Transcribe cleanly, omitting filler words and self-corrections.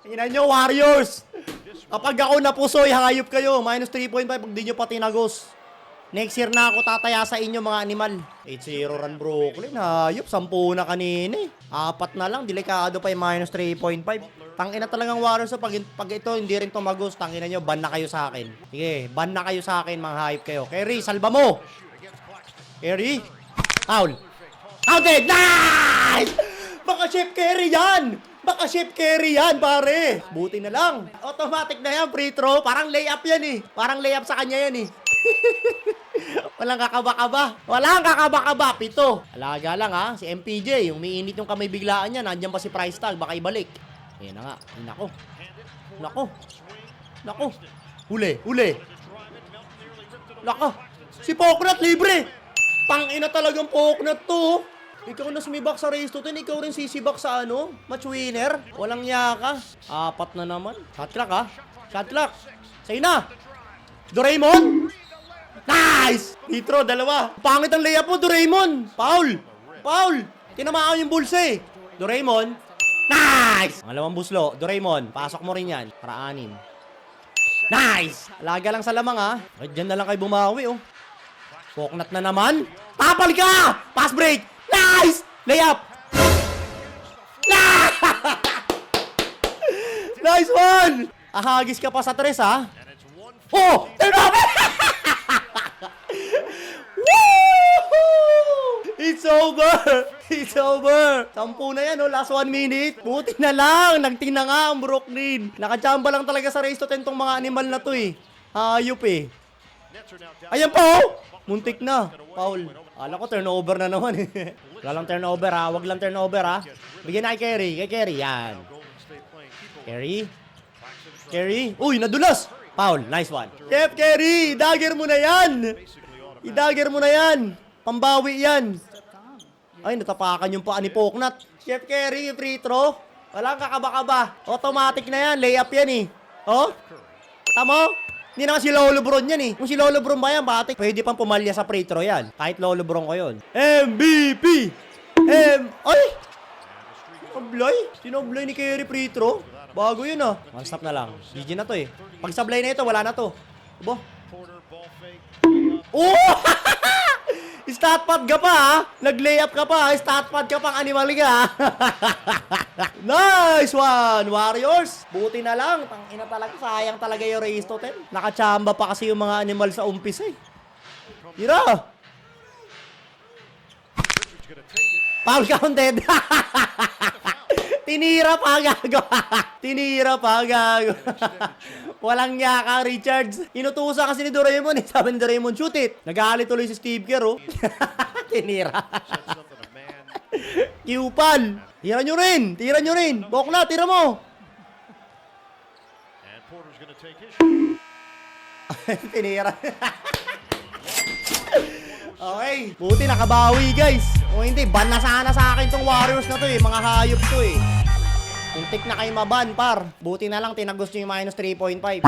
Tingnan nyo, Warriors! Kapag ako napusoy, hayop kayo. Minus 3.5 pag di nyo pa tinagos. Next year na ako tataya sa inyo, mga animal. 8-0 run Brooklyn. Hayop, 10 na kanina eh. 4 na lang, delikado pa yung minus 3.5. Tangina talagang Warriors. So pag ito hindi rin tumagos, tangina nyo, ban na kayo sa akin. Sige, ban na kayo sa akin, mga hayop kayo. Kerry, salba mo! Kerry? Foul! Counted! Nice! Baka Chef Kerry yan! Baka Chef Kerry yan, pare! Buti na lang. Automatic na yan, free throw. Parang layup yan eh. Parang layup sa kanya yan eh. Walang kakaba-kaba. Walang kakaba-kaba. Pito. Alaga lang ha. Si MPJ, yung umiinit yung kamay biglaan niya. Nandiyan pa si Price Tag. Baka ibalik. Ayan na nga. Nako. Nako. Nako. Huli. Huli. Nako. Si Poknat libre. Tangina talagang Poknat to. Ikaw na sumibak sa race to 10, ikaw rin sisibak sa ano? Match winner? Walang yaka. 4 na naman. Shot clock ha. Shot clock. Sa'yo na. Doraemon. Nice! Nitro, 2. Pangit ang layup mo, Doraemon. Foul. Foul. Tinamaan yung bulsa eh. Doraemon. Nice! Pangalawang buslo. Doraemon, pasok mo rin yan. Para 6. Nice! Alaga lang sa lamang ha. Ay, dyan na lang kayo bumawi oh. Poknat na naman. Tapal ka! Pass break! Nice! Layup! Nice one! Ahagis ka pa sa 3 ha. Oh! Turn over! Woo! It's over! It's over! 10 na yan, oh. Last 1 minute. Buti na lang. Nagtina nga ang Brooklyn. Nakachamba lang talaga sa race to 10 tong mga animal na to eh. Hayop eh. Ayan po, oh! Muntik na. Foul. Alam ko turnover na naman eh. Wala lang turnover ha. Wag lang turnover ha. Bigyan na kay Kerry. Kay Kerry. Yan. Kerry. Kerry. Uy, nadulas. Foul. Nice one. Chef Kerry. Dagger mo na yan. I-dagger mo na yan. Pambawi yan. Ay, natapakan yung paa ni Poknat. Chef Kerry, free throw. Walang kakaba-kaba. Automatic na yan. Layup yan eh. Oh? Tamo? Hindi naman si Lolo Bron yan eh. Kung si Lolo Bron ba yan, batik, pwede pang pumalya sa free throw yan. Kahit Lolo Bron ko yun. MVP! Ay! Sinoblay? Sinoblay ni Kerry free throw? Bago yun ah. One stop na lang. GG na to eh. Pag sablay na ito, wala na to. Abo? Oh! Stat pad ka pa ha? Nag-layup ka pa ha? Stat pad ka pang animal ka ha? Nice one, Warriors. Buti na lang. Tangina talaga. Sayang talaga yung race to 10. Nakachamba pa kasi yung mga animal sa umpis eh. Tira. Foul counted. Tinira pa, gago. Tinira pa, gago. Walang yaka, Richards. Inutusan kasi ni Doraemon eh. Sabi ni Doraemon, shoot it. Nagalit tuloy si Steve Kerr, oh. Tinira. Kiupal. Tira nyo rin. Tira nyo rin. Bokla, tira mo. Tinira. Okay. Buti nakabawi, guys. Kung hindi, ban na sana sa akin tong Warriors na to eh. Mga hayop to eh. Muntik na kayo maban, par. Buti na lang tinagos nyo yung minus 3.5.